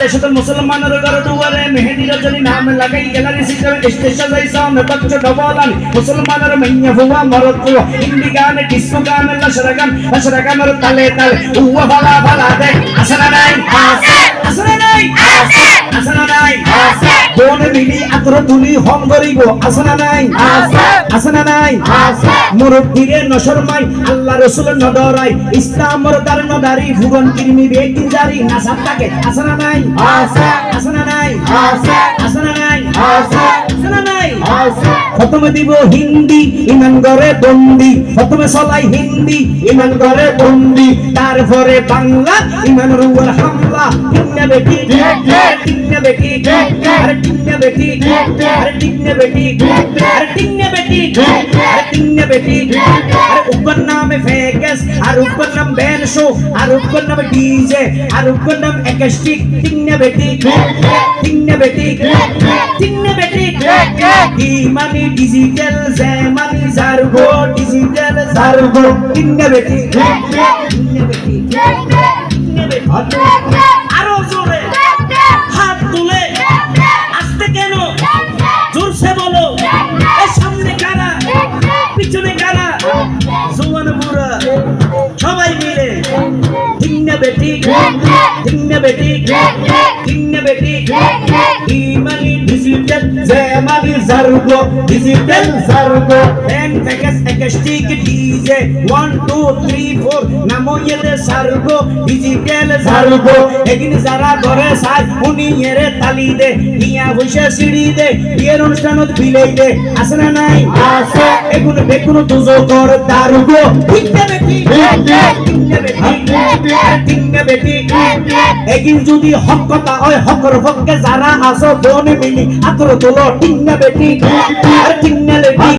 শুধু মুসলমানের ঘর দুয়ারে মেহেদি রজনী নাম লাগাই গ্যালারি সিস্টেম স্টেজ সাজাই সামনে বাচ্চা ডবলান মুসলমানের মাইয়া ফুয়া মরদ ফুয়া হিন্দি গান ডিস্কো গান লাশরা গানের তালে তালে উয়া ভালা ভালা দেখ আসনা নাই আসনা নাই আসনা নাই কোন মিলি আতর তুলি হম গরিব আসনা নাই আসনা নাই মুরব্বিরে নশরমাই আল্লাহ রাসূল নদরাই ইসলামর দার নদারি ভুবন কিরমি বেকি জারি নাসাব থাকে আসনা নাই আসনা নাই আসনা নাই আসনা নাই প্রথমে দিব হিন্দি ইমান করে বন্দি প্রথমে চলাই হিন্দি ইমান করে বন্দি তারপরে বাংলা ইমান রুয়ার হামলা টিন্না বেটি টিন্না বেটি আরে টিন্না বেটি আরে টিন্না বেটি আরে টিন্না বেটি আরে টিন্না বেটি আরে উপর নামে ফেকেস আর উপর নাম বেনশো আর উপর নাম ডিজে আর উপর নাম একাস্টিক টিন্না বেটি টিন্না বেটি টিন্না বেটি ইমানি ডিজিটাল জামানি জারগো ডিজিটাল জারগো টিন্না বেটি টিন্না বেটি টিন্না বেটি আরো জোরে হাত তুলে আস্তে কেন জোরসে বলো এই সামনে কারা পিছনে কারা জওয়ান বুড়া সবাই মিলে টিন্না বেটি টিন্না বেটি টিন্না বেটি ইমানি digital Zamani জারগো digital জারগো N ফেকেস একাস্টিক DJ 1 2 3 4 নামো এতে জারগো ডিজিটাল জারগো এগিন যারা ঘরে সাজ উনি এরে তালি দে ইয়া বসে সিঁড়ি দে বিয়ের অনুষ্ঠানত বিলাই দে আছে না নাই আছে এগুন বেগুন তুজো কর দারগো টিন্না বেটি টিন্না বেটি টিন্না বেটি এগিন যদি হক কথা হয় হকর পক্ষে যারা আসো বনে মিলি আতর তোলো টিন্না বেটি আর টিন্না বেটি